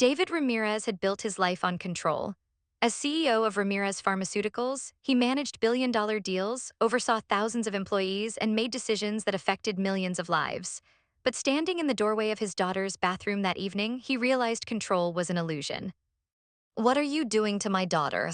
David Ramirez had built his life on control. As CEO of Ramirez Pharmaceuticals, he managed billion-dollar deals, oversaw thousands of employees, and made decisions that affected millions of lives. But standing in the doorway of his daughter's bathroom that evening, he realized control was an illusion. "What are you doing to my daughter?"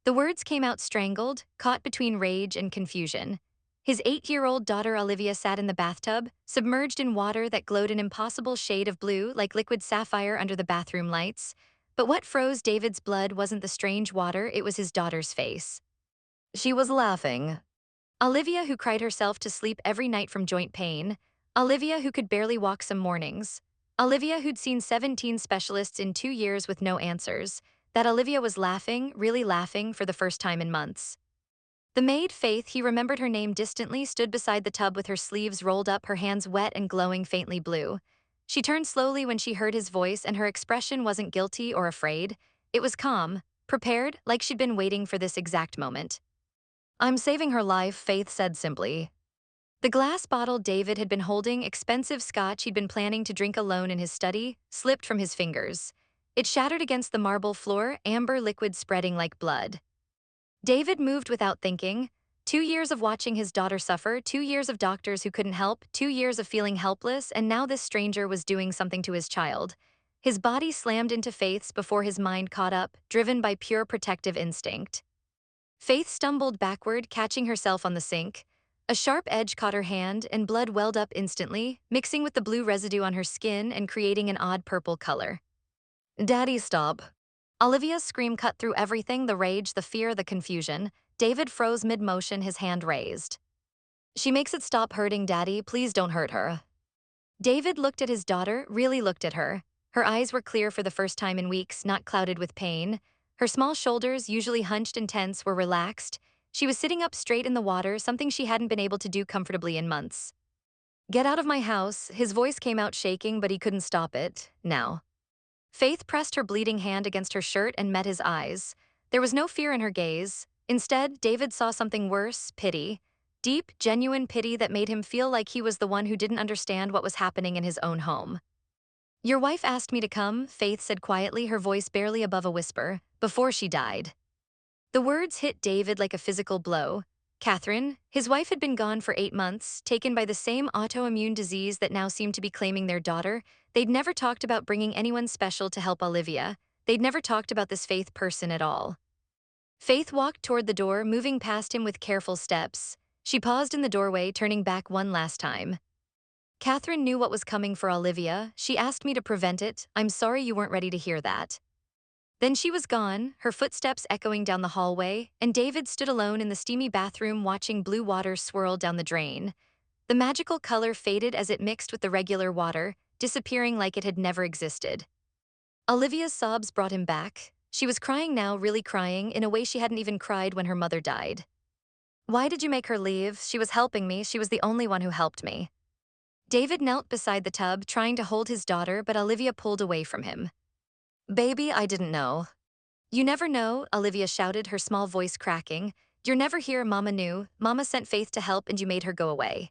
The words came out strangled, caught between rage and confusion. His 8-year-old daughter Olivia sat in the bathtub, submerged in water that glowed an impossible shade of blue like liquid sapphire under the bathroom lights. But what froze David's blood wasn't the strange water, it was his daughter's face. She was laughing. Olivia, who cried herself to sleep every night from joint pain. Olivia, who could barely walk some mornings. Olivia, who'd seen 17 specialists in 2 years with no answers. That Olivia was laughing, really laughing, for the first time in months. The maid, Faith, he remembered her name distantly, stood beside the tub with her sleeves rolled up, her hands wet and glowing faintly blue. She turned slowly when she heard his voice, and her expression wasn't guilty or afraid. It was calm, prepared, like she'd been waiting for this exact moment. "I'm saving her life," Faith said simply. The glass bottle David had been holding, expensive scotch he'd been planning to drink alone in his study, slipped from his fingers. It shattered against the marble floor, amber liquid spreading like blood. David moved without thinking. 2 years of watching his daughter suffer, 2 years of doctors who couldn't help, 2 years of feeling helpless, and now this stranger was doing something to his child. His body slammed into Faith's before his mind caught up, driven by pure protective instinct. Faith stumbled backward, catching herself on the sink. A sharp edge caught her hand, and blood welled up instantly, mixing with the blue residue on her skin and creating an odd purple color. "Daddy, stop." Olivia's scream cut through everything, the rage, the fear, the confusion. David froze mid-motion, his hand raised. "She makes it stop hurting, Daddy. Please don't hurt her." David looked at his daughter, really looked at her. Her eyes were clear for the first time in weeks, not clouded with pain. Her small shoulders, usually hunched and tense, were relaxed. She was sitting up straight in the water, something she hadn't been able to do comfortably in months. "Get out of my house." His voice came out shaking, but he couldn't stop it. "Now." Faith pressed her bleeding hand against her shirt and met his eyes. There was no fear in her gaze. Instead, David saw something worse: pity. Deep, genuine pity that made him feel like he was the one who didn't understand what was happening in his own home. "Your wife asked me to come," Faith said quietly, her voice barely above a whisper, "before she died." The words hit David like a physical blow. Catherine, his wife, had been gone for 8 months, taken by the same autoimmune disease that now seemed to be claiming their daughter. They'd never talked about bringing anyone special to help Olivia. They'd never talked about this Faith person at all. Faith walked toward the door, moving past him with careful steps. She paused in the doorway, turning back one last time. "Catherine knew what was coming for Olivia. She asked me to prevent it. I'm sorry you weren't ready to hear that." Then she was gone, her footsteps echoing down the hallway, and David stood alone in the steamy bathroom watching blue water swirl down the drain. The magical color faded as it mixed with the regular water, disappearing like it had never existed. Olivia's sobs brought him back. She was crying now, really crying, in a way she hadn't even cried when her mother died. "Why did you make her leave? She was helping me. She was the only one who helped me." David knelt beside the tub, trying to hold his daughter, but Olivia pulled away from him. "Baby, I didn't know." "You never know," Olivia shouted, her small voice cracking. "You're never here. Mama knew. Mama sent Faith to help, and you made her go away."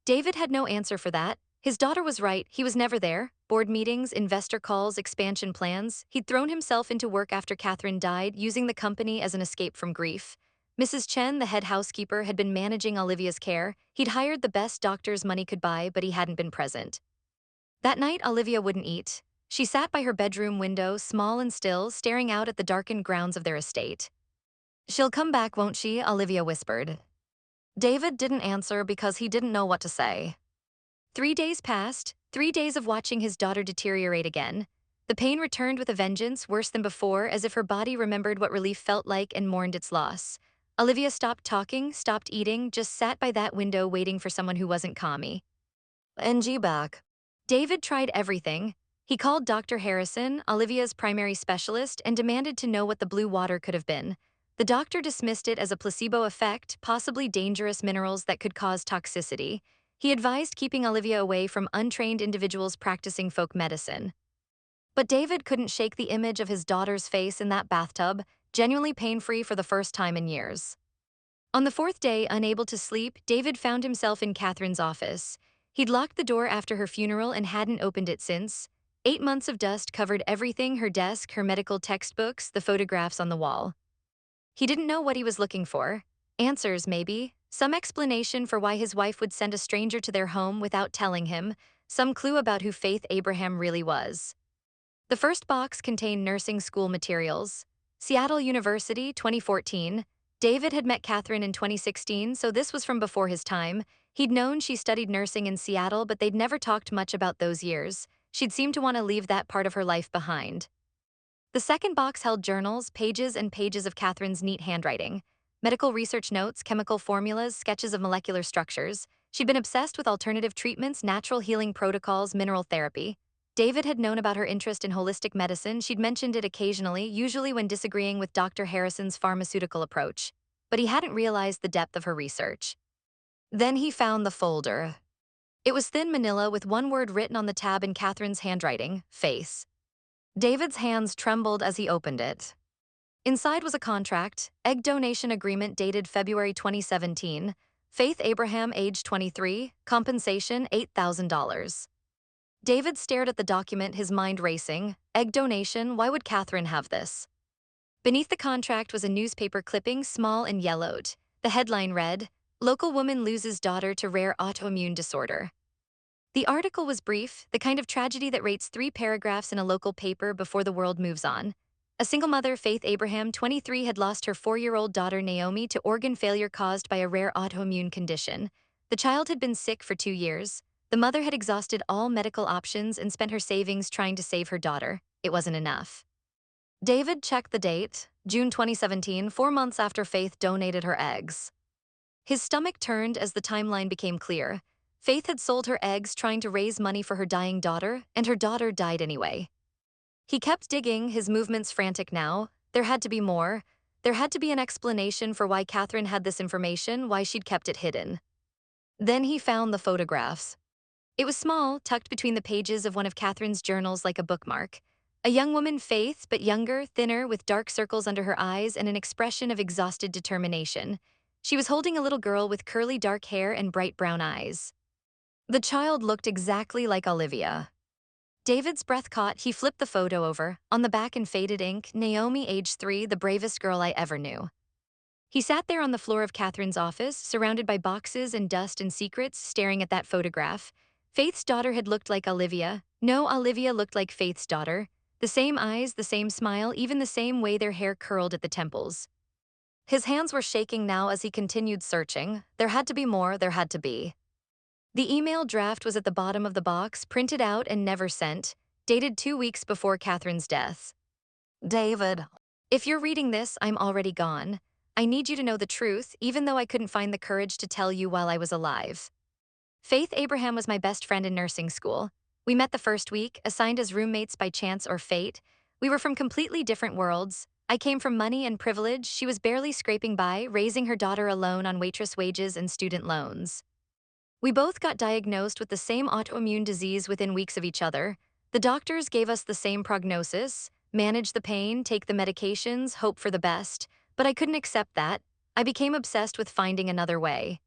David had no answer for that. His daughter was right. He was never there. Board meetings, investor calls, expansion plans. He'd thrown himself into work after Catherine died, using the company as an escape from grief. Mrs. Chen, the head housekeeper, had been managing Olivia's care. He'd hired the best doctors money could buy, but he hadn't been present. That night, Olivia wouldn't eat. She sat by her bedroom window, small and still, staring out at the darkened grounds of their estate. "She'll come back, won't she?" Olivia whispered. David didn't answer because he didn't know what to say. 3 days passed, 3 days of watching his daughter deteriorate again. The pain returned with a vengeance, worse than before, as if her body remembered what relief felt like and mourned its loss. Olivia stopped talking, stopped eating, just sat by that window waiting for someone who wasn't Kami. "NG back." David tried everything. He called Dr. Harrison, Olivia's primary specialist, and demanded to know what the blue water could have been. The doctor dismissed it as a placebo effect, possibly dangerous minerals that could cause toxicity. He advised keeping Olivia away from untrained individuals practicing folk medicine. But David couldn't shake the image of his daughter's face in that bathtub, genuinely pain-free for the first time in years. On the 4th day, unable to sleep, David found himself in Catherine's office. He'd locked the door after her funeral and hadn't opened it since. 8 months of dust covered everything: her desk, her medical textbooks, the photographs on the wall. He didn't know what he was looking for. Answers, maybe. Some explanation for why his wife would send a stranger to their home without telling him. Some clue about who Faith Abraham really was. The first box contained nursing school materials. Seattle University, 2014. David had met Catherine in 2016, so this was from before his time. He'd known she studied nursing in Seattle, but they'd never talked much about those years. She'd seemed to want to leave that part of her life behind. The second box held journals, pages and pages of Catherine's neat handwriting. Medical research notes, chemical formulas, sketches of molecular structures. She'd been obsessed with alternative treatments, natural healing protocols, mineral therapy. David had known about her interest in holistic medicine. She'd mentioned it occasionally, usually when disagreeing with Dr. Harrison's pharmaceutical approach. But he hadn't realized the depth of her research. Then he found the folder. It was thin manila with one word written on the tab in Catherine's handwriting: face. David's hands trembled as he opened it. Inside was a contract, egg donation agreement dated February 2017, Faith Abraham, age 23, compensation $8,000. David stared at the document, his mind racing. Egg donation, why would Catherine have this? Beneath the contract was a newspaper clipping, small and yellowed. The headline read, "Local woman loses daughter to rare autoimmune disorder." The article was brief, the kind of tragedy that rates 3 paragraphs in a local paper before the world moves on. A single mother, Faith Abraham, 23, had lost her 4-year-old daughter Naomi to organ failure caused by a rare autoimmune condition. The child had been sick for 2 years. The mother had exhausted all medical options and spent her savings trying to save her daughter. It wasn't enough. David checked the date, June 2017, 4 months after Faith donated her eggs. His stomach turned as the timeline became clear. Faith had sold her eggs trying to raise money for her dying daughter, and her daughter died anyway. He kept digging, his movements frantic now. There had to be more. There had to be an explanation for why Catherine had this information, why she'd kept it hidden. Then he found the photographs. It was small, tucked between the pages of one of Catherine's journals like a bookmark. A young woman, Faith, but younger, thinner, with dark circles under her eyes and an expression of exhausted determination. She was holding a little girl with curly dark hair and bright brown eyes. The child looked exactly like Olivia. David's breath caught. He flipped the photo over. On the back in faded ink, Naomi, age 3, the bravest girl I ever knew. He sat there on the floor of Catherine's office, surrounded by boxes and dust and secrets, staring at that photograph. Faith's daughter had looked like Olivia. No, Olivia looked like Faith's daughter. The same eyes, the same smile, even the same way their hair curled at the temples. His hands were shaking now as he continued searching. There had to be more, there had to be. The email draft was at the bottom of the box, printed out and never sent, dated 2 weeks before Catherine's death. David, if you're reading this, I'm already gone. I need you to know the truth, even though I couldn't find the courage to tell you while I was alive. Faith Abraham was my best friend in nursing school. We met the first week, assigned as roommates by chance or fate. We were from completely different worlds. I came from money and privilege. She was barely scraping by, raising her daughter alone on waitress wages and student loans. We both got diagnosed with the same autoimmune disease within weeks of each other. The doctors gave us the same prognosis: manage the pain, take the medications, hope for the best. But I couldn't accept that. I became obsessed with finding another way.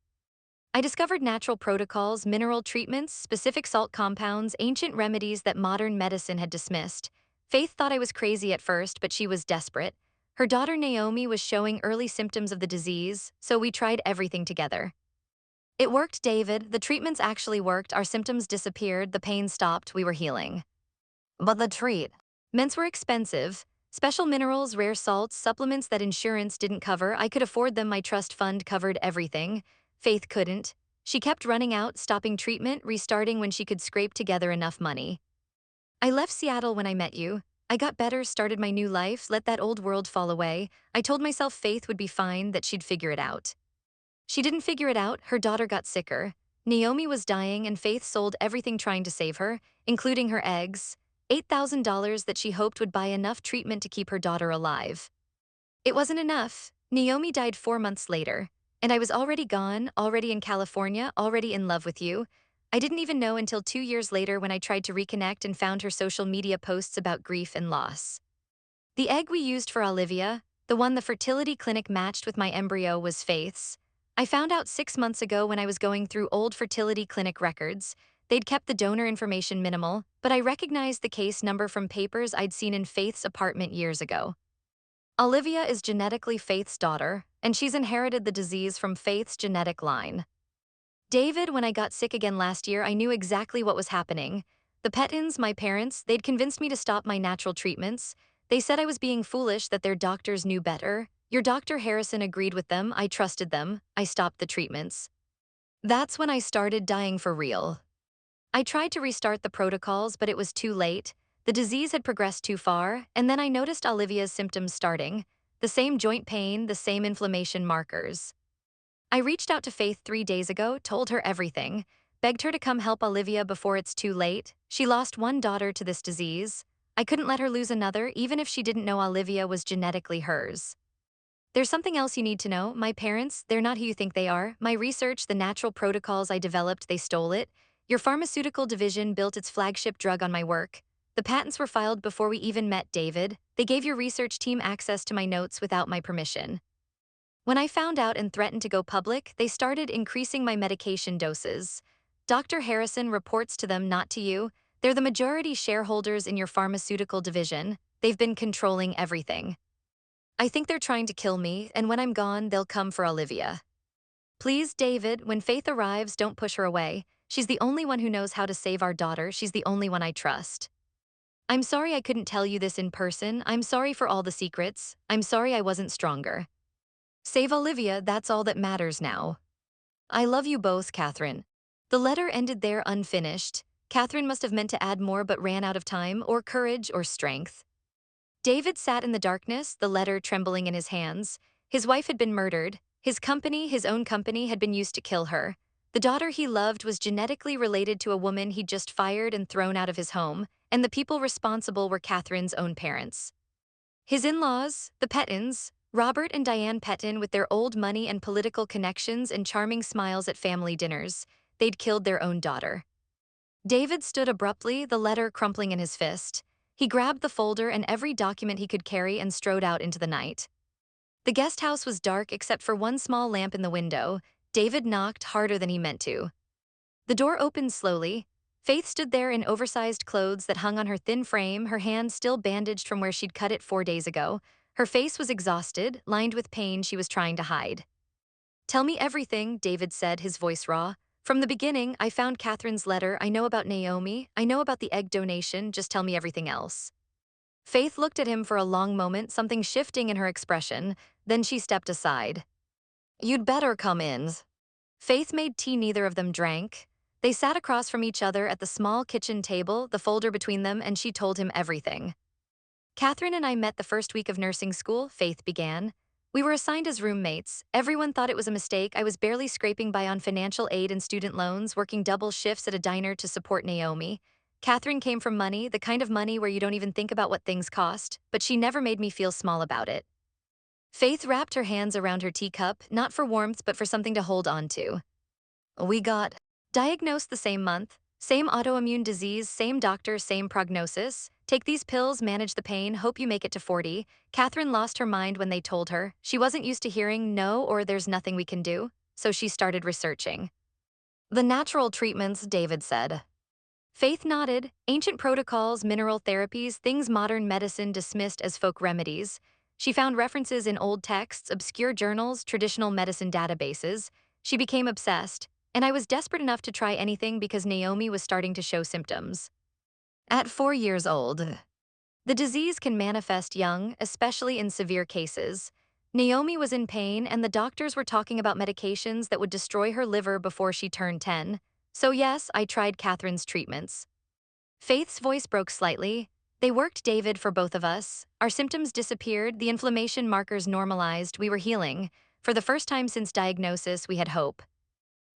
I discovered natural protocols, mineral treatments, specific salt compounds, ancient remedies that modern medicine had dismissed. Faith thought I was crazy at first, but she was desperate. Her daughter Naomi was showing early symptoms of the disease, so we tried everything together. It worked, David. The treatments actually worked. Our symptoms disappeared, the pain stopped, we were healing. But the treatments were expensive. Special minerals, rare salts, supplements that insurance didn't cover. I could afford them. My trust fund covered everything. Faith couldn't. She kept running out, stopping treatment, restarting when she could scrape together enough money. I left Seattle when I met you. I got better, started my new life, let that old world fall away. I told myself Faith would be fine, that she'd figure it out. She didn't figure it out. Her daughter got sicker. Naomi was dying, and Faith sold everything trying to save her, including her eggs. $8,000 that she hoped would buy enough treatment to keep her daughter alive. It wasn't enough. Naomi died 4 months later. And I was already gone, already in California, already in love with you. I didn't even know until 2 years later when I tried to reconnect and found her social media posts about grief and loss. The egg we used for Olivia, the one the fertility clinic matched with my embryo, was Faith's. I found out 6 months ago when I was going through old fertility clinic records. They'd kept the donor information minimal, but I recognized the case number from papers I'd seen in Faith's apartment years ago. Olivia is genetically Faith's daughter, and she's inherited the disease from Faith's genetic line. David, when I got sick again last year, I knew exactly what was happening. The Pettins, my parents, they'd convinced me to stop my natural treatments. They said I was being foolish, that their doctors knew better. Your Dr. Harrison agreed with them, I trusted them, I stopped the treatments. That's when I started dying for real. I tried to restart the protocols, but it was too late. The disease had progressed too far, and then I noticed Olivia's symptoms starting. The same joint pain, the same inflammation markers. I reached out to Faith 3 days ago, told her everything, begged her to come help Olivia before it's too late. She lost one daughter to this disease. I couldn't let her lose another, even if she didn't know Olivia was genetically hers. There's something else you need to know. My parents, they're not who you think they are. My research, the natural protocols I developed, they stole it. Your pharmaceutical division built its flagship drug on my work. The patents were filed before we even met David. They gave your research team access to my notes without my permission. When I found out and threatened to go public, they started increasing my medication doses. Dr. Harrison reports to them, not to you. They're the majority shareholders in your pharmaceutical division. They've been controlling everything. I think they're trying to kill me, and when I'm gone, they'll come for Olivia. Please, David, when Faith arrives, don't push her away. She's the only one who knows how to save our daughter. She's the only one I trust. I'm sorry I couldn't tell you this in person. I'm sorry for all the secrets. I'm sorry I wasn't stronger. Save Olivia, that's all that matters now. I love you both, Catherine. The letter ended there unfinished. Catherine must have meant to add more but ran out of time, or courage, or strength. David sat in the darkness, the letter trembling in his hands. His wife had been murdered. His company, his own company, had been used to kill her. The daughter he loved was genetically related to a woman he'd just fired and thrown out of his home, and the people responsible were Catherine's own parents. His in-laws, the Pettins, Robert and Diane Pettin, with their old money and political connections and charming smiles at family dinners, they'd killed their own daughter. David stood abruptly, the letter crumpling in his fist. He grabbed the folder and every document he could carry and strode out into the night. The guest house was dark except for one small lamp in the window. David knocked harder than he meant to. The door opened slowly. Faith stood there in oversized clothes that hung on her thin frame, her hand still bandaged from where she'd cut it 4 days ago. Her face was exhausted, lined with pain she was trying to hide. Tell me everything, David said, his voice raw. From the beginning, I found Catherine's letter. I know about Naomi. I know about the egg donation. Just tell me everything else. Faith looked at him for a long moment, something shifting in her expression. Then she stepped aside. You'd better come in. Faith made tea neither of them drank. They sat across from each other at the small kitchen table, the folder between them, and she told him everything. Catherine and I met the first week of nursing school, Faith began. We were assigned as roommates. Everyone thought it was a mistake. I was barely scraping by on financial aid and student loans, working double shifts at a diner to support Naomi. Catherine came from money, the kind of money where you don't even think about what things cost, but she never made me feel small about it. Faith wrapped her hands around her teacup, not for warmth but for something to hold on to. We got diagnosed the same month, same autoimmune disease, same doctor, same prognosis. Take these pills, manage the pain, hope you make it to 40. Catherine lost her mind when they told her. She wasn't used to hearing no or there's nothing we can do, so she started researching. The natural treatments, David said. Faith nodded. Ancient protocols, mineral therapies, things modern medicine dismissed as folk remedies. She found references in old texts, obscure journals, traditional medicine databases. She became obsessed, and I was desperate enough to try anything because Naomi was starting to show symptoms. At 4 years old, the disease can manifest young, especially in severe cases. Naomi was in pain, and the doctors were talking about medications that would destroy her liver before she turned 10. So yes, I tried Catherine's treatments. Faith's voice broke slightly. They worked, David, for both of us. Our symptoms disappeared, the inflammation markers normalized, we were healing. For the first time since diagnosis, we had hope.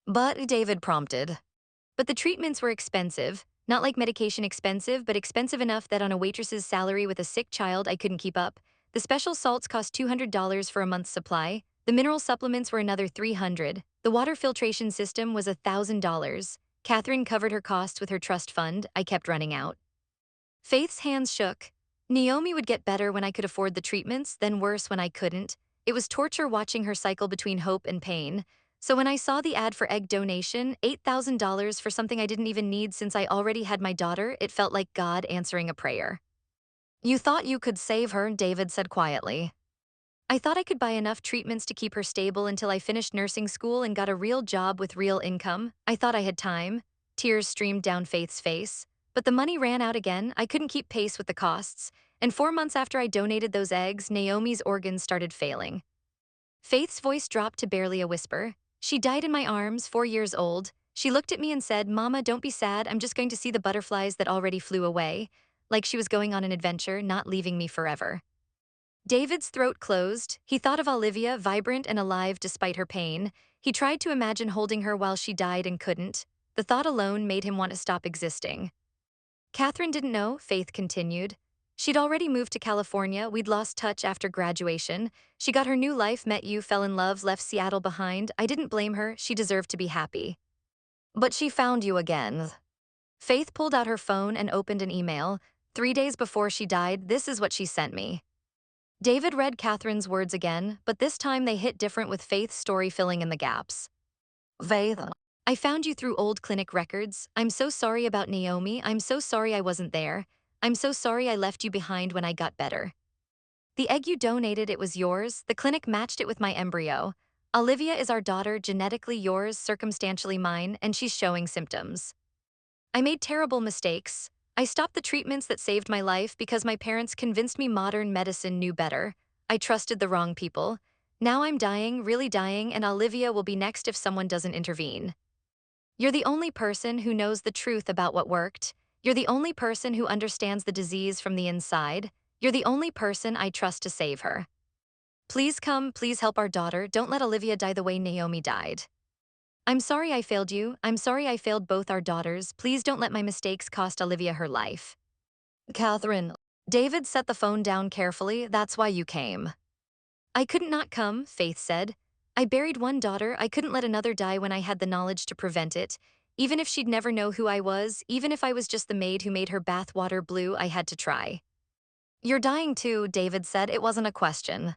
But, David prompted. But the treatments were expensive. Not like medication expensive, but expensive enough that on a waitress's salary with a sick child I couldn't keep up. The special salts cost $200 for a month's supply. The mineral supplements were another $300. The water filtration system was $1,000. Catherine covered her costs with her trust fund. I kept running out. Faith's hands shook. Naomi would get better when I could afford the treatments, then worse when I couldn't. It was torture watching her cycle between hope and pain. So when I saw the ad for egg donation, $8,000 for something I didn't even need since I already had my daughter, it felt like God answering a prayer. You thought you could save her, David said quietly. I thought I could buy enough treatments to keep her stable until I finished nursing school and got a real job with real income. I thought I had time. Tears streamed down Faith's face. But the money ran out again. I couldn't keep pace with the costs. And 4 months after I donated those eggs, Naomi's organs started failing. Faith's voice dropped to barely a whisper. She died in my arms, 4 years old. She looked at me and said, Mama, don't be sad. I'm just going to see the butterflies that already flew away. Like she was going on an adventure, not leaving me forever. David's throat closed. He thought of Olivia, vibrant and alive despite her pain. He tried to imagine holding her while she died and couldn't. The thought alone made him want to stop existing. Catherine didn't know, Faith continued. She'd already moved to California. We'd lost touch after graduation. She got her new life, met you, fell in love, left Seattle behind. I didn't blame her. She deserved to be happy. But she found you again. Faith pulled out her phone and opened an email. 3 days before she died, this is what she sent me. David read Catherine's words again, but this time they hit different with Faith's story filling in the gaps. Faith, I found you through old clinic records. I'm so sorry about Naomi. I'm so sorry I wasn't there. I'm so sorry I left you behind when I got better. The egg you donated, it was yours. The clinic matched it with my embryo. Olivia is our daughter, genetically yours, circumstantially mine, and she's showing symptoms. I made terrible mistakes. I stopped the treatments that saved my life because my parents convinced me modern medicine knew better. I trusted the wrong people. Now I'm dying, really dying, and Olivia will be next if someone doesn't intervene. You're the only person who knows the truth about what worked. You're the only person who understands the disease from the inside. You're the only person I trust to save her. Please come, please help our daughter. Don't let Olivia die the way Naomi died. I'm sorry I failed you. I'm sorry I failed both our daughters. Please don't let my mistakes cost Olivia her life. Catherine. David set the phone down carefully. That's why you came. I couldn't not come, Faith said. I buried one daughter. I couldn't let another die when I had the knowledge to prevent it. Even if she'd never know who I was, even if I was just the maid who made her bath water blue, I had to try. You're dying too, David said. It wasn't a question.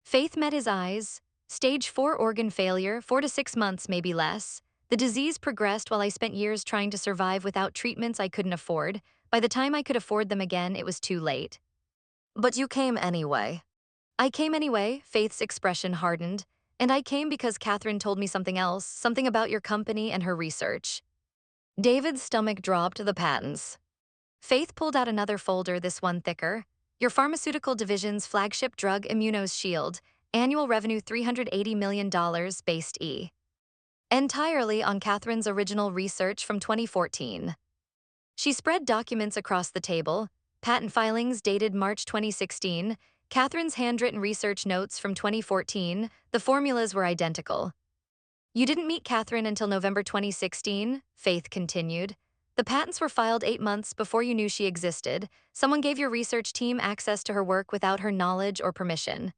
Faith met his eyes. Stage 4 organ failure, 4 to 6 months, maybe less. The disease progressed while I spent years trying to survive without treatments I couldn't afford. By the time I could afford them again, it was too late. But you came anyway. I came anyway, Faith's expression hardened. And I came because Catherine told me something else, something about your company and her research. David's stomach dropped. The patents. Faith pulled out another folder, this one thicker. Your pharmaceutical division's flagship drug, Immunos Shield, annual revenue $380 million, based entirely on Catherine's original research from 2014. She spread documents across the table, patent filings dated March 2016, Catherine's handwritten research notes from 2014, the formulas were identical. You didn't meet Catherine until November 2016, Faith continued. The patents were filed 8 months before you knew she existed. Someone gave your research team access to her work without her knowledge or permission.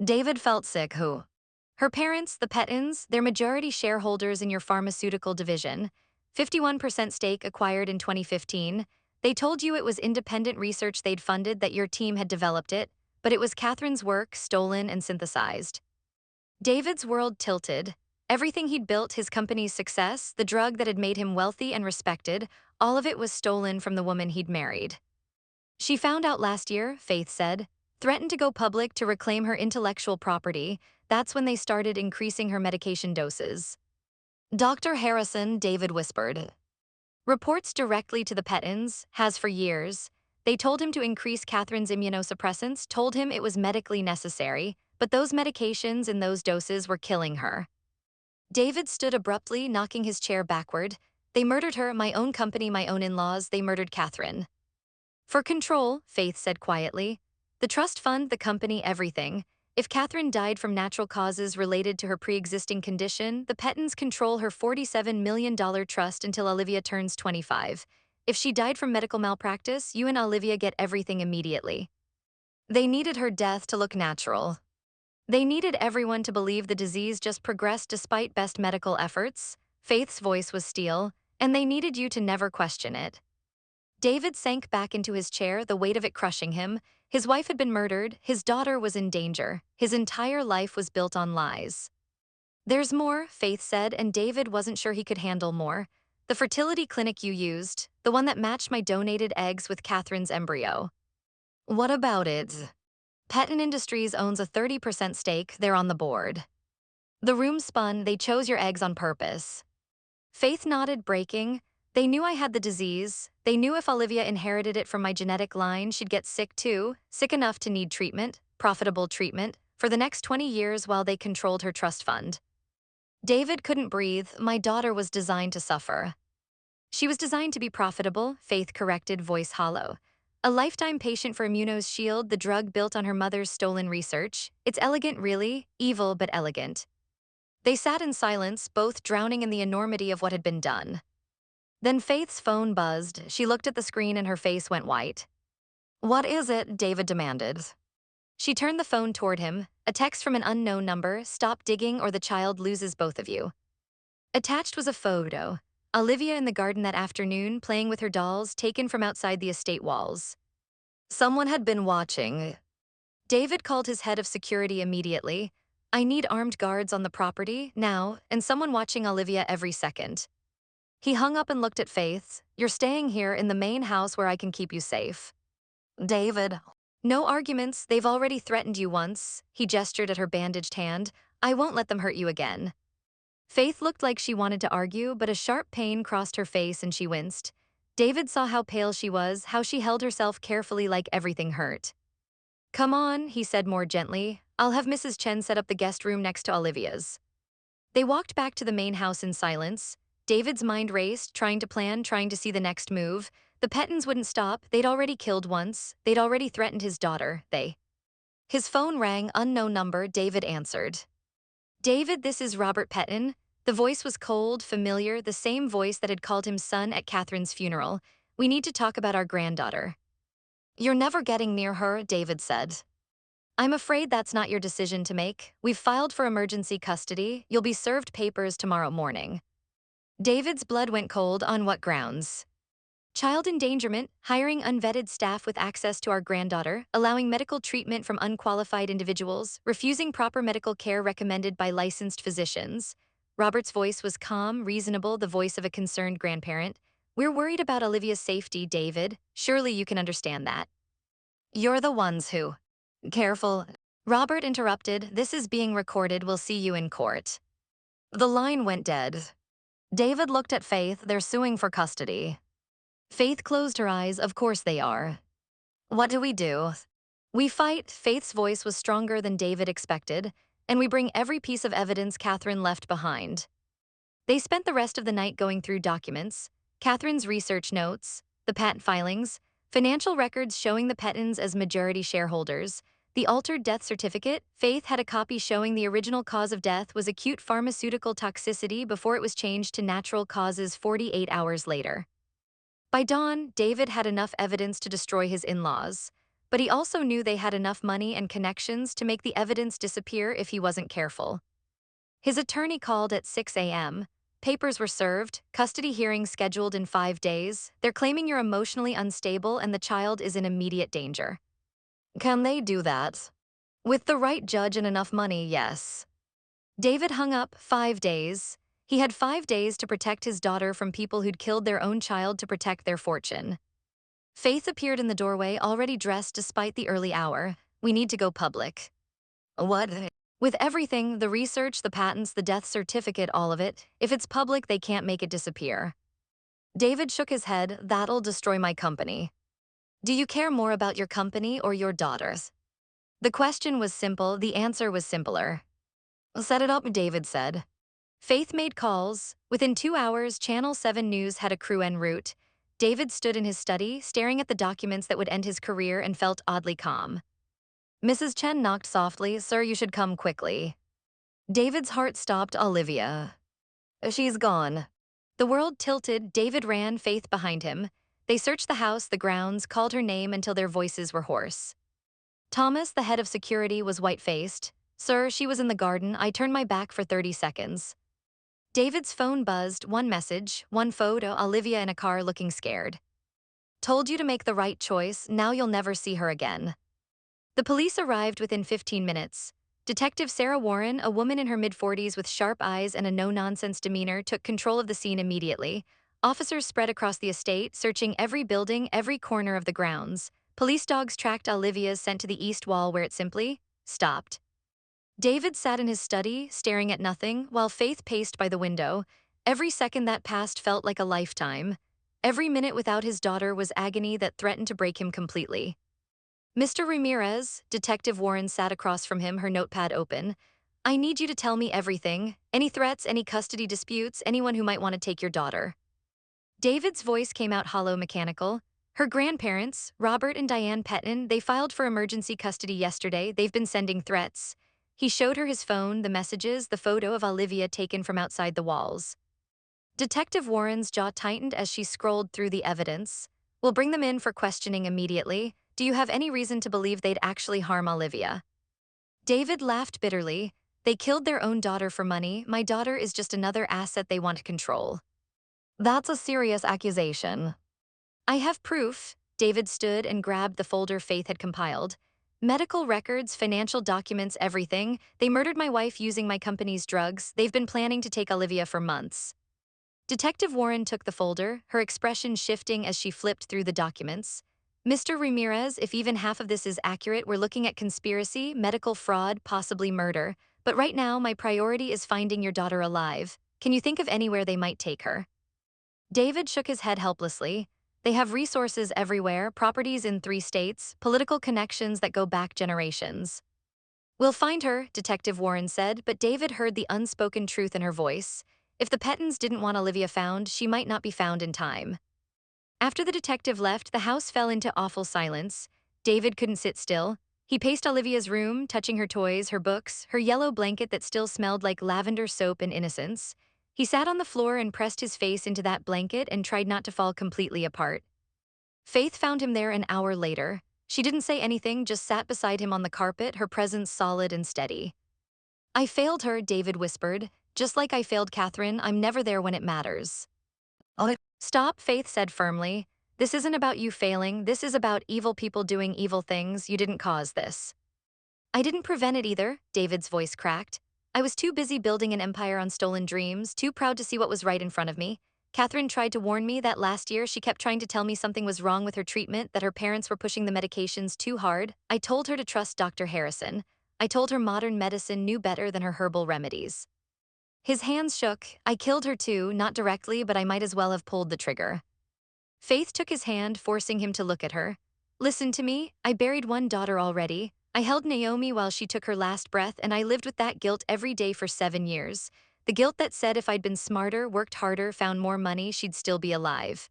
David felt sick. Who? Her parents, the Pettins, they're majority shareholders in your pharmaceutical division. 51% stake acquired in 2015. They told you it was independent research they'd funded, that your team had developed it, but it was Catherine's work, stolen and synthesized. David's world tilted. Everything he'd built, his company's success, the drug that had made him wealthy and respected, all of it was stolen from the woman he'd married. She found out last year, Faith said, threatened to go public to reclaim her intellectual property. That's when they started increasing her medication doses. Dr. Harrison, David whispered. Reports directly to the Pettins, has for years. They told him to increase Catherine's immunosuppressants, told him it was medically necessary, but those medications in those doses were killing her. David stood abruptly, knocking his chair backward. They murdered her, my own company, my own in-laws, they murdered Catherine. For control, Faith said quietly. The trust fund, the company, everything. If Catherine died from natural causes related to her pre-existing condition, the Pettins control her $47 million trust until Olivia turns 25. If she died from medical malpractice, you and Olivia get everything immediately. They needed her death to look natural. They needed everyone to believe the disease just progressed despite best medical efforts. Faith's voice was steel, and they needed you to never question it. David sank back into his chair, the weight of it crushing him. His wife had been murdered, his daughter was in danger, his entire life was built on lies. There's more, Faith said, and David wasn't sure he could handle more. The fertility clinic you used, the one that matched my donated eggs with Catherine's embryo. What about it? Petten Industries owns a 30% stake, they're on the board. The room spun, they chose your eggs on purpose. Faith nodded, breaking. They knew I had the disease. They knew if Olivia inherited it from my genetic line, she'd get sick too, sick enough to need treatment, profitable treatment, for the next 20 years while they controlled her trust fund. David couldn't breathe. My daughter was designed to suffer. She was designed to be profitable, Faith corrected, voice hollow. A lifetime patient for Immuno's Shield, the drug built on her mother's stolen research. It's elegant, really, evil but elegant. They sat in silence, both drowning in the enormity of what had been done. Then Faith's phone buzzed. She looked at the screen and her face went white. What is it? David demanded. She turned the phone toward him. A text from an unknown number. Stop digging or the child loses both of you. Attached was a photo. Olivia in the garden that afternoon, playing with her dolls, taken from outside the estate walls. Someone had been watching. David called his head of security immediately. I need armed guards on the property, now, and someone watching Olivia every second. He hung up and looked at Faith. You're staying here in the main house where I can keep you safe. David. No arguments, they've already threatened you once. He gestured at her bandaged hand. I won't let them hurt you again. Faith looked like she wanted to argue, but a sharp pain crossed her face and she winced. David saw how pale she was, how she held herself carefully like everything hurt. Come on, he said more gently. I'll have Mrs. Chen set up the guest room next to Olivia's. They walked back to the main house in silence. David's mind raced, trying to plan, trying to see the next move. The Pettons wouldn't stop. They'd already killed once. They'd already threatened his daughter. His phone rang, unknown number. David answered. David, this is Robert Petton. The voice was cold, familiar, the same voice that had called him son at Catherine's funeral. We need to talk about our granddaughter. You're never getting near her, David said. I'm afraid that's not your decision to make. We've filed for emergency custody. You'll be served papers tomorrow morning. David's blood went cold. On what grounds? Child endangerment, hiring unvetted staff with access to our granddaughter, allowing medical treatment from unqualified individuals, refusing proper medical care recommended by licensed physicians. Robert's voice was calm, reasonable, the voice of a concerned grandparent. We're worried about Olivia's safety, David. Surely you can understand that. You're the ones who. Careful. Robert interrupted. This is being recorded. We'll see you in court. The line went dead. David looked at Faith. They're suing for custody. Faith closed her eyes. Of course they are. What do we do? We fight. Faith's voice was stronger than David expected, and we bring every piece of evidence Catherine left behind. They spent the rest of the night going through documents, Catherine's research notes, the patent filings, financial records showing the Pettons as majority shareholders, the altered death certificate. Faith had a copy showing the original cause of death was acute pharmaceutical toxicity before it was changed to natural causes 48 hours later. By dawn, David had enough evidence to destroy his in-laws, but he also knew they had enough money and connections to make the evidence disappear if he wasn't careful. His attorney called at 6 a.m. Papers were served, custody hearings scheduled in 5 days. They're claiming you're emotionally unstable and the child is in immediate danger. Can they do that? With the right judge and enough money, yes. David hung up. 5 days. He had 5 days to protect his daughter from people who'd killed their own child to protect their fortune. Faith appeared in the doorway, already dressed despite the early hour. We need to go public. What? With everything, the research, the patents, the death certificate, all of it, if it's public, they can't make it disappear. David shook his head. That'll destroy my company. Do you care more about your company or your daughters? The question was simple, the answer was simpler. Set it up, David said. Faith made calls. Within 2 hours, Channel 7 News had a crew en route. David stood in his study, staring at the documents that would end his career, and felt oddly calm. Mrs. Chen knocked softly. Sir, you should come quickly. David's heart stopped. Olivia. She's gone. The world tilted. David ran, Faith behind him. They searched the house, the grounds, called her name until their voices were hoarse. Thomas, the head of security, was white-faced. Sir, she was in the garden. I turned my back for 30 seconds. David's phone buzzed. One message, one photo, Olivia in a car looking scared. Told you to make the right choice. Now you'll never see her again. The police arrived within 15 minutes. Detective Sarah Warren, a woman in her mid-40s with sharp eyes and a no-nonsense demeanor, took control of the scene immediately. Officers spread across the estate, searching every building, every corner of the grounds. Police dogs tracked Olivia's scent to the east wall where it simply stopped. David sat in his study, staring at nothing, while Faith paced by the window. Every second that passed felt like a lifetime. Every minute without his daughter was agony that threatened to break him completely. Mr. Ramirez, Detective Warren sat across from him, her notepad open. I need you to tell me everything. Any threats, any custody disputes, anyone who might want to take your daughter. David's voice came out hollow, mechanical. Her grandparents, Robert and Diane Petton, they filed for emergency custody yesterday. They've been sending threats. He showed her his phone, the messages, the photo of Olivia taken from outside the walls. Detective Warren's jaw tightened as she scrolled through the evidence. We'll bring them in for questioning immediately. Do you have any reason to believe they'd actually harm Olivia? David laughed bitterly. They killed their own daughter for money. My daughter is just another asset they want to control. That's a serious accusation. I have proof. David stood and grabbed the folder Faith had compiled. Medical records, financial documents, everything. They murdered my wife using my company's drugs. They've been planning to take Olivia for months. Detective Warren took the folder, her expression shifting as she flipped through the documents. Mr. Ramirez, if even half of this is accurate, we're looking at conspiracy, medical fraud, possibly murder. But right now, my priority is finding your daughter alive. Can you think of anywhere they might take her? David shook his head helplessly. They have resources everywhere, properties in 3 states, political connections that go back generations. We'll find her, Detective Warren said, but David heard the unspoken truth in her voice. If the Pettons didn't want Olivia found, she might not be found in time. After the detective left, the house fell into awful silence. David couldn't sit still. He paced Olivia's room, touching her toys, her books, her yellow blanket that still smelled like lavender soap and innocence. He sat on the floor and pressed his face into that blanket and tried not to fall completely apart. Faith found him there an hour later. She didn't say anything, just sat beside him on the carpet, her presence solid and steady. I failed her, David whispered. Just like I failed Catherine, I'm never there when it matters. Stop, Faith said firmly. This isn't about you failing, this is about evil people doing evil things. You didn't cause this. I didn't prevent it either, David's voice cracked. I was too busy building an empire on stolen dreams, too proud to see what was right in front of me. Catherine tried to warn me that last year. She kept trying to tell me something was wrong with her treatment, that her parents were pushing the medications too hard. I told her to trust Dr. Harrison. I told her modern medicine knew better than her herbal remedies. His hands shook. I killed her too, not directly, but I might as well have pulled the trigger. Faith took his hand, forcing him to look at her. Listen to me, I buried one daughter already. I held Naomi while she took her last breath, and I lived with that guilt every day for 7 years. The guilt that said if I'd been smarter, worked harder, found more money, she'd still be alive.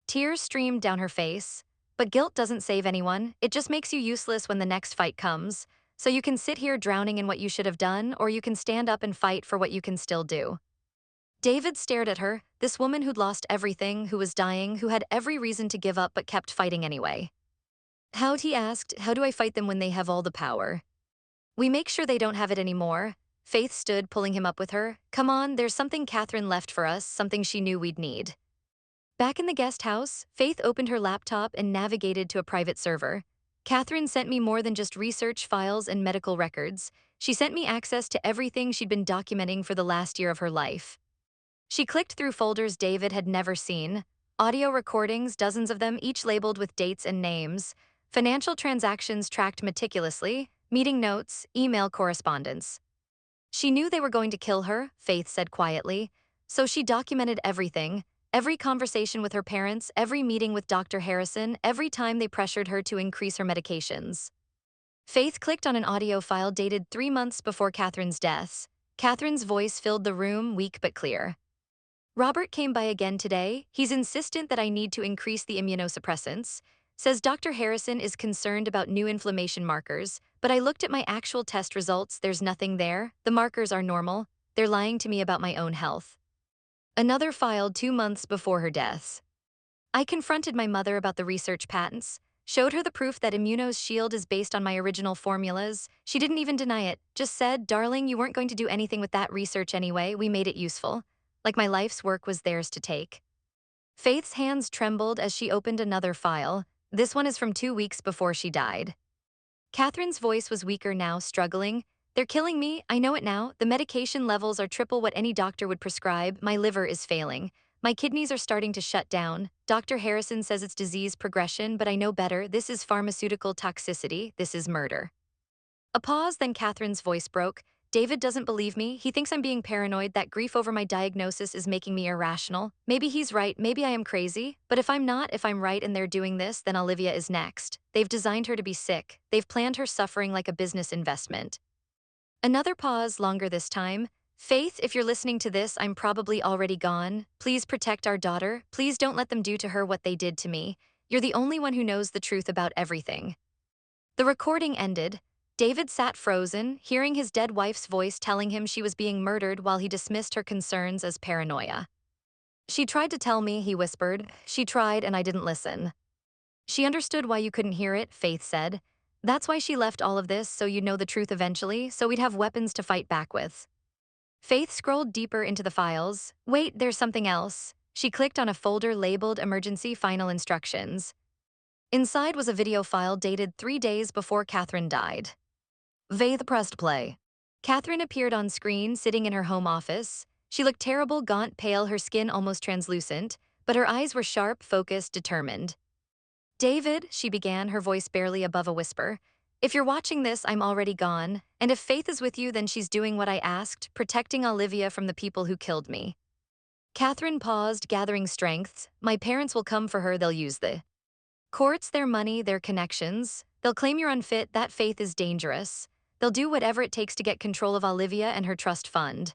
Tears streamed down her face. But guilt doesn't save anyone, it just makes you useless when the next fight comes. So you can sit here drowning in what you should have done, or you can stand up and fight for what you can still do. David stared at her, this woman who'd lost everything, who was dying, who had every reason to give up but kept fighting anyway. He asked, how do I fight them when they have all the power? We make sure they don't have it anymore. Faith stood, pulling him up with her. Come on, there's something Catherine left for us, something she knew we'd need. Back in the guest house, Faith opened her laptop and navigated to a private server. Catherine sent me more than just research files and medical records. She sent me access to everything she'd been documenting for the last year of her life. She clicked through folders David had never seen. Audio recordings, dozens of them, each labeled with dates and names. Financial transactions tracked meticulously. Meeting notes, email correspondence. She knew they were going to kill her, Faith said quietly. So she documented everything. Every conversation with her parents, every meeting with Dr. Harrison, every time they pressured her to increase her medications. Faith clicked on an audio file dated 3 months before Catherine's death. Catherine's voice filled the room, weak but clear. Robert came by again today. He's insistent that I need to increase the immunosuppressants. Says Dr. Harrison is concerned about new inflammation markers, but I looked at my actual test results, there's nothing there. The markers are normal. They're lying to me about my own health. Another filed 2 months before her death. I confronted my mother about the research patents, showed her the proof that Immuno's shield is based on my original formulas. She didn't even deny it, just said, darling, you weren't going to do anything with that research anyway, we made it useful. Like my life's work was theirs to take. Faith's hands trembled as she opened another file. This one is from 2 weeks before she died. Catherine's voice was weaker now, struggling. They're killing me, I know it now. The medication levels are triple what any doctor would prescribe. My liver is failing. My kidneys are starting to shut down. Dr. Harrison says it's disease progression, but I know better. This is pharmaceutical toxicity. This is murder. A pause, then Catherine's voice broke. David doesn't believe me. He thinks I'm being paranoid. That grief over my diagnosis is making me irrational. Maybe he's right. Maybe I am crazy. But if I'm not, if I'm right and they're doing this, then Olivia is next. They've designed her to be sick. They've planned her suffering like a business investment. Another pause, longer this time. Faith, if you're listening to this, I'm probably already gone. Please protect our daughter. Please don't let them do to her what they did to me. You're the only one who knows the truth about everything. The recording ended. David sat frozen, hearing his dead wife's voice telling him she was being murdered while he dismissed her concerns as paranoia. She tried to tell me, he whispered. She tried and I didn't listen. She understood why you couldn't hear it, Faith said. That's why she left all of this, so you'd know the truth eventually, so we'd have weapons to fight back with. Faith scrolled deeper into the files. Wait, there's something else. She clicked on a folder labeled Emergency Final Instructions. Inside was a video file dated 3 days before Catherine died. Faith pressed play. Catherine appeared on screen, sitting in her home office. She looked terrible, gaunt, pale, her skin almost translucent, but her eyes were sharp, focused, determined. David, she began, her voice barely above a whisper. If you're watching this, I'm already gone, and if Faith is with you, then she's doing what I asked, protecting Olivia from the people who killed me. Catherine paused, gathering strength. My parents will come for her, they'll use the courts, their money, their connections. They'll claim you're unfit, that Faith is dangerous. They'll do whatever it takes to get control of Olivia and her trust fund.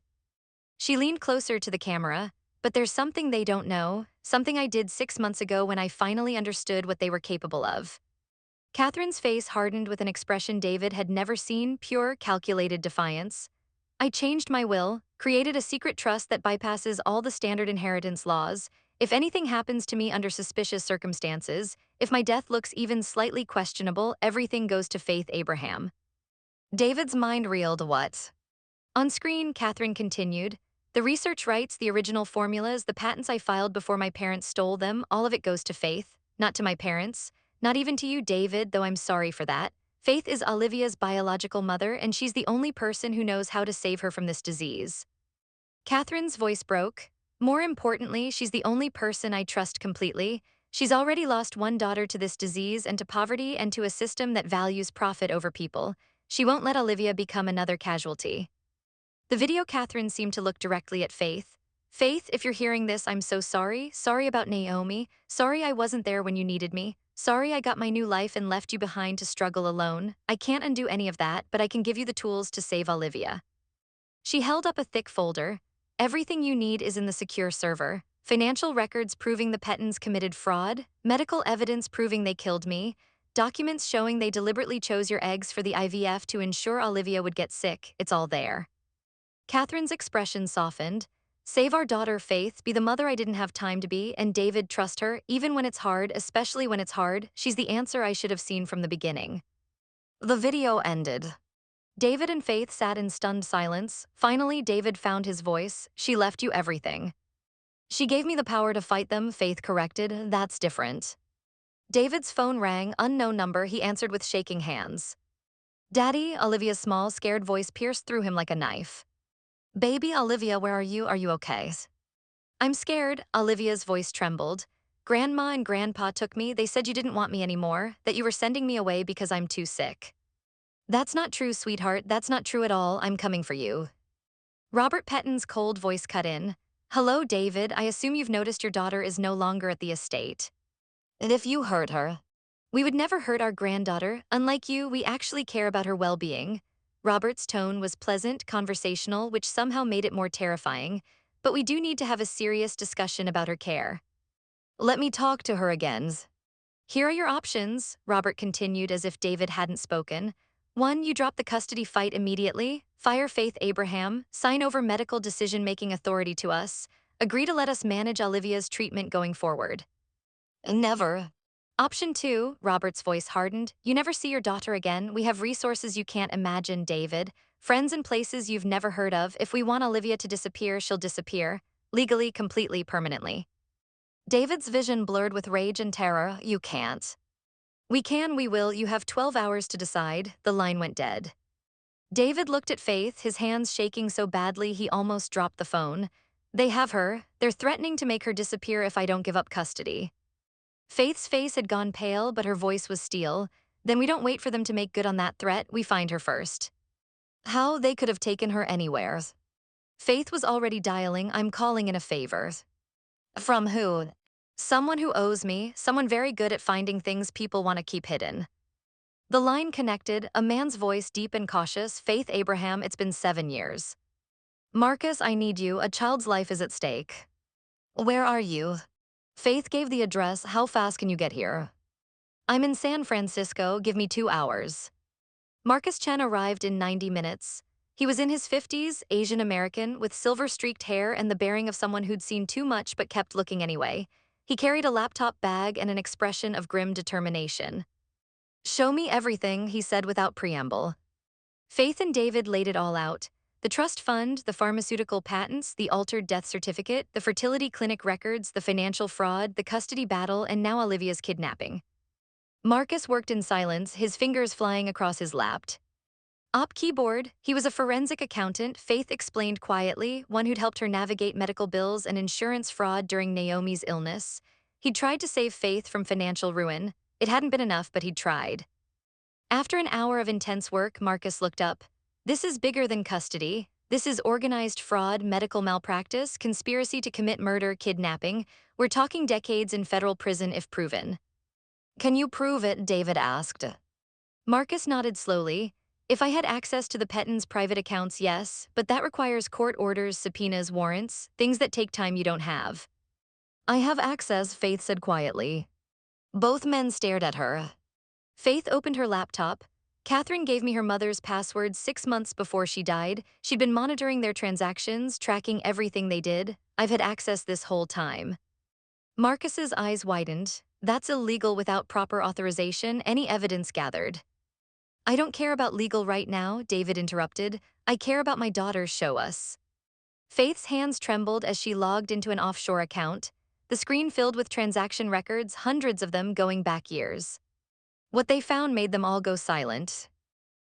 She leaned closer to the camera. But there's something they don't know, something I did 6 months ago when I finally understood what they were capable of. Catherine's face hardened with an expression David had never seen, pure, calculated defiance. I changed my will, created a secret trust that bypasses all the standard inheritance laws. If anything happens to me under suspicious circumstances, if my death looks even slightly questionable, everything goes to Faith Abraham. David's mind reeled. What? On screen, Catherine continued. The research rights, the original formulas, the patents I filed before my parents stole them, all of it goes to Faith, not to my parents, not even to you, David, though I'm sorry for that. Faith is Olivia's biological mother, and she's the only person who knows how to save her from this disease. Catherine's voice broke. More importantly, she's the only person I trust completely. She's already lost one daughter to this disease and to poverty and to a system that values profit over people. She won't let Olivia become another casualty. The video Catherine seemed to look directly at Faith. Faith, if you're hearing this, I'm so sorry. Sorry about Naomi. Sorry I wasn't there when you needed me. Sorry I got my new life and left you behind to struggle alone. I can't undo any of that, but I can give you the tools to save Olivia. She held up a thick folder. Everything you need is in the secure server. Financial records proving the Pettons committed fraud, medical evidence proving they killed me, documents showing they deliberately chose your eggs for the IVF to ensure Olivia would get sick. It's all there. Catherine's expression softened. Save our daughter, Faith, be the mother I didn't have time to be, and David, trust her, even when it's hard, especially when it's hard. She's the answer I should have seen from the beginning. The video ended. David and Faith sat in stunned silence. Finally, David found his voice. She left you everything. She gave me the power to fight them, Faith corrected. That's different. David's phone rang, unknown number, he answered with shaking hands. Daddy, Olivia's small, scared voice pierced through him like a knife. Baby Olivia, where are you? Are you okay? I'm scared, Olivia's voice trembled. Grandma and Grandpa took me. They said you didn't want me anymore, that you were sending me away because I'm too sick. That's not true, sweetheart. That's not true at all. I'm coming for you. Robert Petton's cold voice cut in. Hello, David. I assume you've noticed your daughter is no longer at the estate. And if you hurt her? We would never hurt our granddaughter. Unlike you, we actually care about her well-being. Robert's tone was pleasant, conversational, which somehow made it more terrifying, but we do need to have a serious discussion about her care. Let me talk to her again. Here are your options, Robert continued as if David hadn't spoken. 1. You drop the custody fight immediately, fire Faith Abraham, sign over medical decision-making authority to us, agree to let us manage Olivia's treatment going forward. Never. Option 2, Robert's voice hardened. You never see your daughter again. We have resources you can't imagine, David. Friends and places you've never heard of. If we want Olivia to disappear, she'll disappear. Legally, completely, permanently. David's vision blurred with rage and terror. You can't. We can, we will. You have 12 hours to decide. The line went dead. David looked at Faith, his hands shaking so badly he almost dropped the phone. They have her. They're threatening to make her disappear if I don't give up custody. Faith's face had gone pale, but her voice was steel. Then we don't wait for them to make good on that threat, we find her first. How they could have taken her anywhere. Faith was already dialing, I'm calling in a favor. From who? Someone who owes me, someone very good at finding things people want to keep hidden. The line connected, a man's voice deep and cautious, Faith Abraham, it's been 7 years. Marcus, I need you, a child's life is at stake. Where are you? Faith gave the address, how fast can you get here? I'm in San Francisco, give me 2 hours. Marcus Chen arrived in 90 minutes. He was in his 50s, Asian American, with silver-streaked hair and the bearing of someone who'd seen too much but kept looking anyway. He carried a laptop bag and an expression of grim determination. Show me everything, he said without preamble. Faith and David laid it all out. The trust fund, the pharmaceutical patents, the altered death certificate, the fertility clinic records, the financial fraud, the custody battle, and now Olivia's kidnapping. Marcus worked in silence, his fingers flying across his lap. Op keyboard, he was a forensic accountant, Faith explained quietly, one who'd helped her navigate medical bills and insurance fraud during Naomi's illness. He'd tried to save Faith from financial ruin. It hadn't been enough, but he'd tried. After an hour of intense work, Marcus looked up. This is bigger than custody. This is organized fraud, medical malpractice, conspiracy to commit murder, kidnapping. We're talking decades in federal prison if proven. Can you prove it? David asked. Marcus nodded slowly. If I had access to the Petton's private accounts, yes, but that requires court orders, subpoenas, warrants, things that take time you don't have. I have access, Faith said quietly. Both men stared at her. Faith opened her laptop. Catherine gave me her mother's password 6 months before she died. She'd been monitoring their transactions, tracking everything they did. I've had access this whole time. Marcus's eyes widened. That's illegal without proper authorization, any evidence gathered. I don't care about legal right now, David interrupted. I care about my daughter, show us. Faith's hands trembled as she logged into an offshore account. The screen filled with transaction records, hundreds of them going back years. What they found made them all go silent.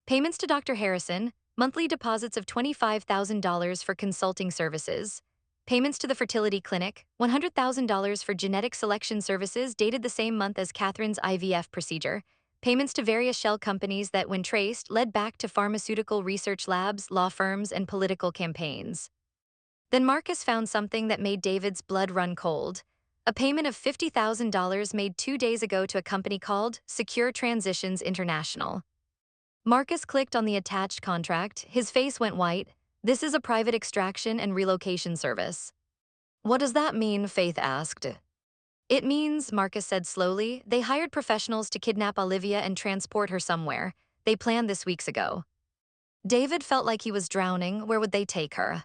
Payments to Dr. Harrison, monthly deposits of $25,000 for consulting services. Payments to the fertility clinic, $100,000 for genetic selection services dated the same month as Catherine's IVF procedure. Payments to various shell companies that, when traced, led back to pharmaceutical research labs, law firms, and political campaigns. Then Marcus found something that made David's blood run cold. A payment of $50,000 made 2 days ago to a company called Secure Transitions International. Marcus clicked on the attached contract. His face went white. This is a private extraction and relocation service. What does that mean? Faith asked. It means, Marcus said slowly, they hired professionals to kidnap Olivia and transport her somewhere. They planned this weeks ago. David felt like he was drowning. Where would they take her?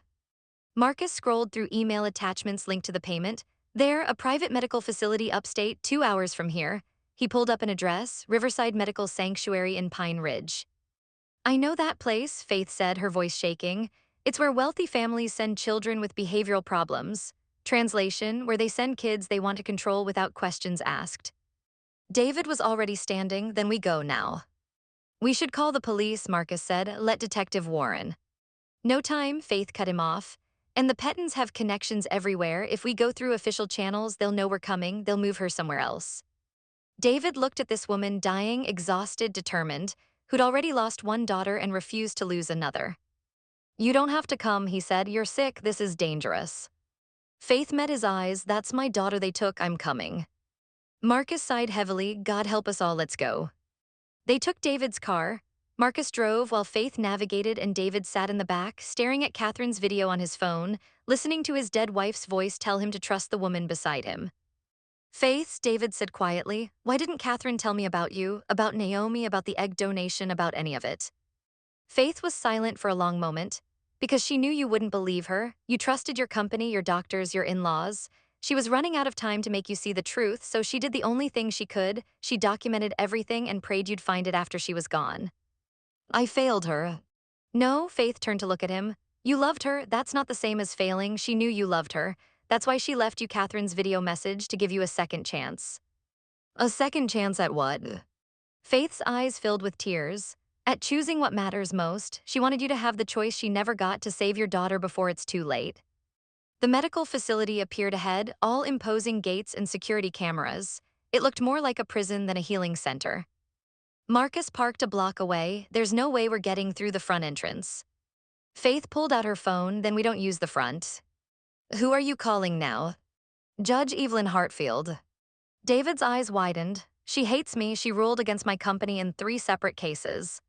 Marcus scrolled through email attachments linked to the payment. There, a private medical facility upstate, 2 hours from here. He pulled up an address, Riverside Medical Sanctuary in Pine Ridge. I know that place, Faith said, her voice shaking. It's where wealthy families send children with behavioral problems. Translation, where they send kids they want to control without questions asked. David was already standing, then we go now. We should call the police, Marcus said, let Detective Warren. No time, Faith cut him off. And the Pettons have connections everywhere. If we go through official channels, they'll know we're coming, they'll move her somewhere else. David looked at this woman, dying, exhausted, determined, who'd already lost one daughter and refused to lose another. You don't have to come, he said, you're sick, this is dangerous. Faith met his eyes, that's my daughter they took, I'm coming. Marcus sighed heavily, God help us all, let's go. They took David's car. Marcus drove while Faith navigated and David sat in the back, staring at Catherine's video on his phone, listening to his dead wife's voice tell him to trust the woman beside him. Faith, David said quietly, why didn't Catherine tell me about you, about Naomi, about the egg donation, about any of it? Faith was silent for a long moment. Because she knew you wouldn't believe her. You trusted your company, your doctors, your in-laws. She was running out of time to make you see the truth, so she did the only thing she could. She documented everything and prayed you'd find it after she was gone. I failed her. No, Faith turned to look at him. You loved her, that's not the same as failing. She knew you loved her. That's why she left you Catherine's video message to give you a second chance. A second chance at what? Faith's eyes filled with tears. At choosing what matters most, she wanted you to have the choice she never got to save your daughter before it's too late. The medical facility appeared ahead, all imposing gates and security cameras. It looked more like a prison than a healing center. Marcus parked a block away. There's no way we're getting through the front entrance. Faith pulled out her phone, then we don't use the front. Who are you calling now? Judge Evelyn Hartfield. David's eyes widened. She hates me. She ruled against my company in 3 separate cases.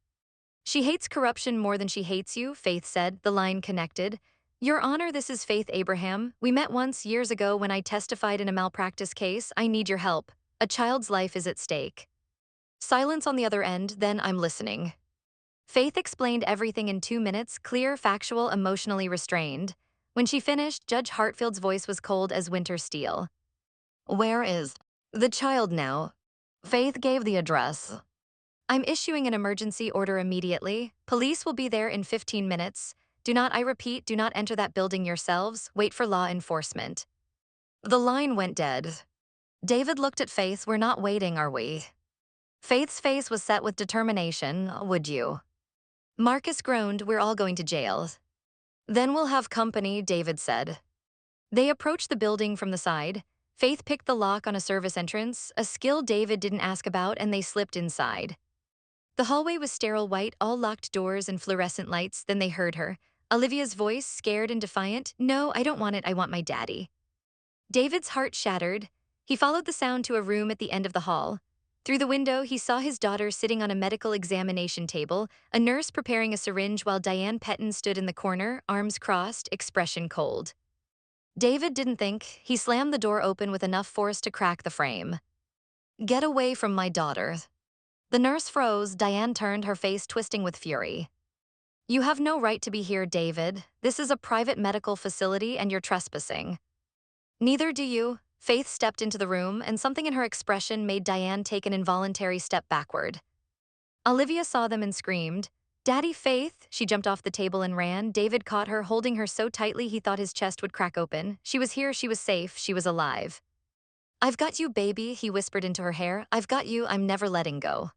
She hates corruption more than she hates you, Faith said, the line connected. Your Honor, this is Faith Abraham. We met once years ago when I testified in a malpractice case. I need your help. A child's life is at stake. Silence on the other end, then I'm listening. Faith explained everything in 2 minutes, clear, factual, emotionally restrained. When she finished, Judge Hartfield's voice was cold as winter steel. Where is the child now? Faith gave the address. I'm issuing an emergency order immediately. Police will be there in 15 minutes. Do not, I repeat, do not enter that building yourselves. Wait for law enforcement. The line went dead. David looked at Faith. We're not waiting, are we? Faith's face was set with determination. Would you? Marcus groaned. We're all going to jail. Then we'll have company, David said. They approached the building from the side. Faith picked the lock on a service entrance, a skill David didn't ask about, and they slipped inside. The hallway was sterile white, all locked doors and fluorescent lights. Then they heard her. Olivia's voice, scared and defiant. No, I don't want it. I want my daddy. David's heart shattered. He followed the sound to a room at the end of the hall. Through the window, he saw his daughter sitting on a medical examination table, a nurse preparing a syringe while Diane Petton stood in the corner, arms crossed, expression cold. David didn't think. He slammed the door open with enough force to crack the frame. Get away from my daughter. The nurse froze. Diane turned, her face twisting with fury. You have no right to be here, David. This is a private medical facility and you're trespassing. Neither do you. Faith stepped into the room, and something in her expression made Diane take an involuntary step backward. Olivia saw them and screamed. Daddy, Faith! She jumped off the table and ran. David caught her, holding her so tightly he thought his chest would crack open. She was here, she was safe, she was alive. I've got you, baby, he whispered into her hair. I've got you, I'm never letting go.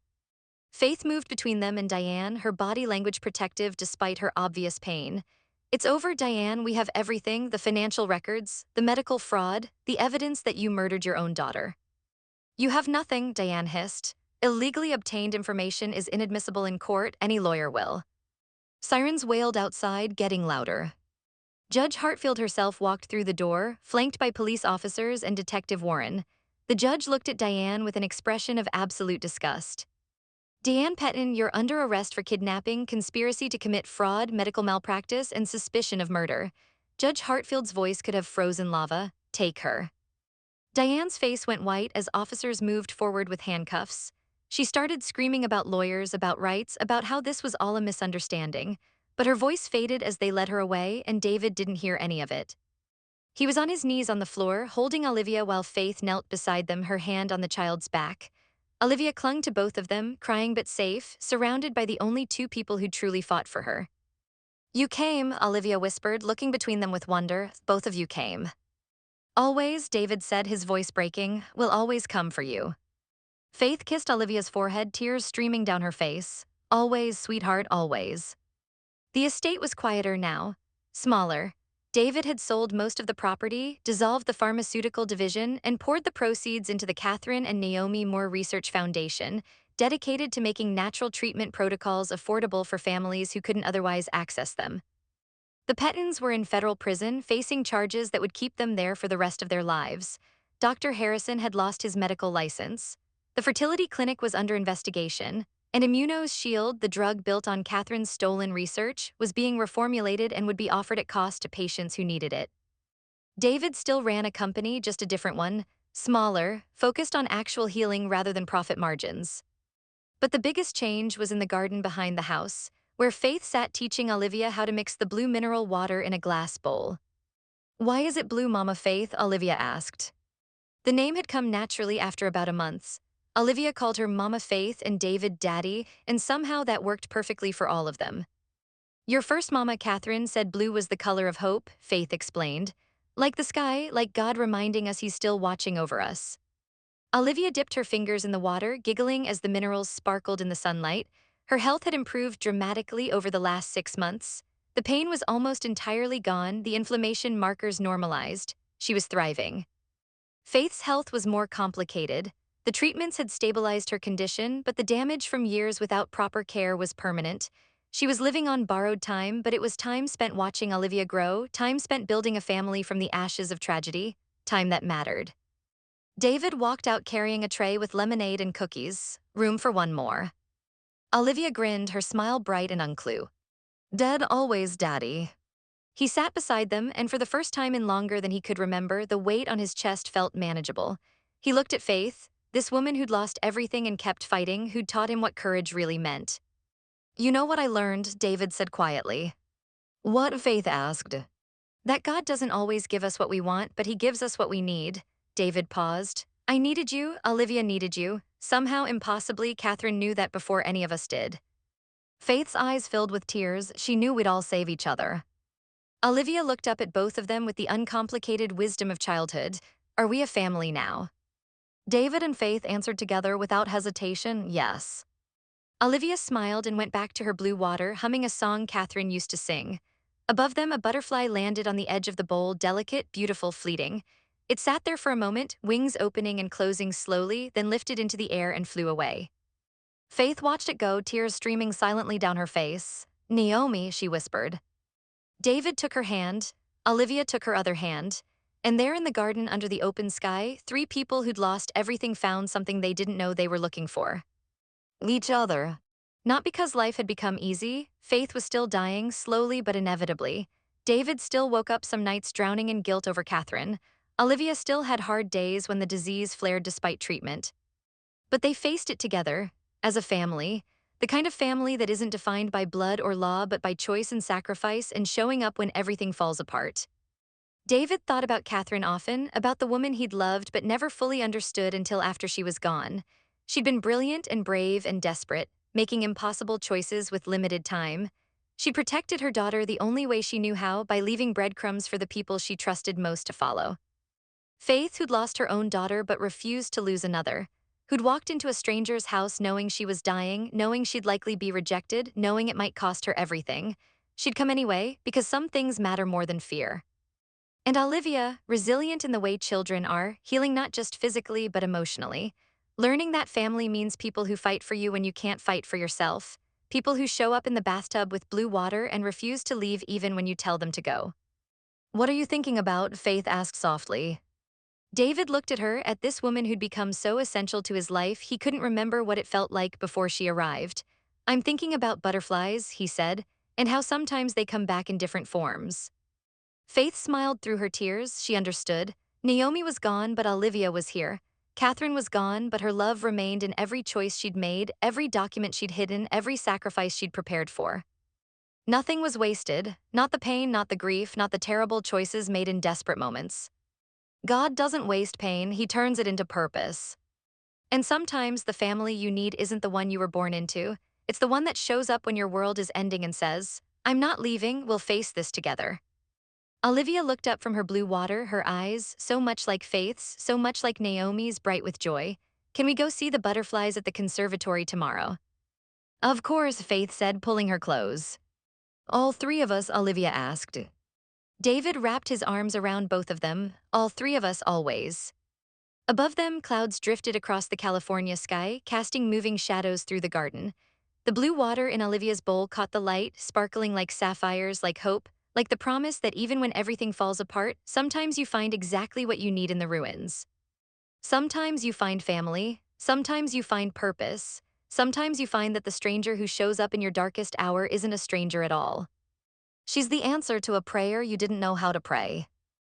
Faith moved between them and Diane, her body language protective despite her obvious pain. It's over, Diane. We have everything, the financial records, the medical fraud, the evidence that you murdered your own daughter. You have nothing, Diane hissed. Illegally obtained information is inadmissible in court, any lawyer will. Sirens wailed outside, getting louder. Judge Hartfield herself walked through the door, flanked by police officers and Detective Warren. The judge looked at Diane with an expression of absolute disgust. Diane Petton, you're under arrest for kidnapping, conspiracy to commit fraud, medical malpractice, and suspicion of murder. Judge Hartfield's voice could have frozen lava. Take her. Diane's face went white as officers moved forward with handcuffs. She started screaming about lawyers, about rights, about how this was all a misunderstanding. But her voice faded as they led her away, and David didn't hear any of it. He was on his knees on the floor, holding Olivia while Faith knelt beside them, her hand on the child's back. Olivia clung to both of them, crying but safe, surrounded by the only 2 people who truly fought for her. You came, Olivia whispered, looking between them with wonder. Both of you came. Always, David said, his voice breaking. We'll always come for you. Faith kissed Olivia's forehead, tears streaming down her face. Always, sweetheart, always. The estate was quieter now, smaller. David had sold most of the property, dissolved the pharmaceutical division, and poured the proceeds into the Catherine and Naomi Moore Research Foundation, dedicated to making natural treatment protocols affordable for families who couldn't otherwise access them. The Pettons were in federal prison, facing charges that would keep them there for the rest of their lives. Dr. Harrison had lost his medical license. The fertility clinic was under investigation, and Immuno's Shield, the drug built on Catherine's stolen research, was being reformulated and would be offered at cost to patients who needed it. David still ran a company, just a different one, smaller, focused on actual healing rather than profit margins. But the biggest change was in the garden behind the house, where Faith sat teaching Olivia how to mix the blue mineral water in a glass bowl. Why is it blue, Mama Faith? Olivia asked. The name had come naturally after about a month. Olivia called her Mama Faith and David Daddy, and somehow that worked perfectly for all of them. Your first Mama Catherine said blue was the color of hope, Faith explained. Like the sky, like God reminding us he's still watching over us. Olivia dipped her fingers in the water, giggling as the minerals sparkled in the sunlight. Her health had improved dramatically over the last 6 months. The pain was almost entirely gone, the inflammation markers normalized. She was thriving. Faith's health was more complicated. The treatments had stabilized her condition, but the damage from years without proper care was permanent. She was living on borrowed time, but it was time spent watching Olivia grow, time spent building a family from the ashes of tragedy, time that mattered. David walked out carrying a tray with lemonade and cookies. Room for one more. Olivia grinned, her smile bright and unclue. Dead always, Daddy. He sat beside them, and for the first time in longer than he could remember, the weight on his chest felt manageable. He looked at Faith, this woman who'd lost everything and kept fighting, who'd taught him what courage really meant. You know what I learned, David said quietly. What? Faith asked. That God doesn't always give us what we want, but he gives us what we need. David paused. I needed you, Olivia needed you. Somehow, impossibly, Catherine knew that before any of us did. Faith's eyes filled with tears. She knew we'd all save each other. Olivia looked up at both of them with the uncomplicated wisdom of childhood. Are we a family now? David and Faith answered together without hesitation, yes. Olivia smiled and went back to her blue water, humming a song Catherine used to sing. Above them, a butterfly landed on the edge of the bowl, delicate, beautiful, fleeting. It sat there for a moment, wings opening and closing slowly, then lifted into the air and flew away. Faith watched it go, tears streaming silently down her face. Naomi, she whispered. David took her hand, Olivia took her other hand, and there in the garden under the open sky, three people who'd lost everything found something they didn't know they were looking for. Each other. Not because life had become easy, Faith was still dying, slowly but inevitably. David still woke up some nights drowning in guilt over Catherine. Olivia still had hard days when the disease flared despite treatment. But they faced it together, as a family, the kind of family that isn't defined by blood or law but by choice and sacrifice and showing up when everything falls apart. David thought about Catherine often, about the woman he'd loved but never fully understood until after she was gone. She'd been brilliant and brave and desperate, making impossible choices with limited time. She protected her daughter the only way she knew how, by leaving breadcrumbs for the people she trusted most to follow. Faith, who'd lost her own daughter but refused to lose another, who'd walked into a stranger's house knowing she was dying, knowing she'd likely be rejected, knowing it might cost her everything. She'd come anyway, because some things matter more than fear. And Olivia, resilient in the way children are, healing not just physically but emotionally. Learning that family means people who fight for you when you can't fight for yourself. People who show up in the bathtub with blue water and refuse to leave even when you tell them to go. What are you thinking about? Faith asked softly. David looked at her, at this woman who'd become so essential to his life he couldn't remember what it felt like before she arrived. I'm thinking about butterflies, he said, and how sometimes they come back in different forms. Faith smiled through her tears. She understood. Naomi was gone, but Olivia was here. Catherine was gone, but her love remained in every choice she'd made, every document she'd hidden, every sacrifice she'd prepared for. Nothing was wasted, not the pain, not the grief, not the terrible choices made in desperate moments. God doesn't waste pain, he turns it into purpose. And sometimes the family you need isn't the one you were born into. It's the one that shows up when your world is ending and says, I'm not leaving, we'll face this together. Olivia looked up from her blue water, her eyes, so much like Faith's, so much like Naomi's, bright with joy. Can we go see the butterflies at the conservatory tomorrow? Of course, Faith said, pulling her clothes. All three of us, Olivia asked. David wrapped his arms around both of them, all three of us always. Above them, clouds drifted across the California sky, casting moving shadows through the garden. The blue water in Olivia's bowl caught the light, sparkling like sapphires, like hope, like the promise that even when everything falls apart, sometimes you find exactly what you need in the ruins. Sometimes you find family, sometimes you find purpose, sometimes you find that the stranger who shows up in your darkest hour isn't a stranger at all. She's the answer to a prayer you didn't know how to pray.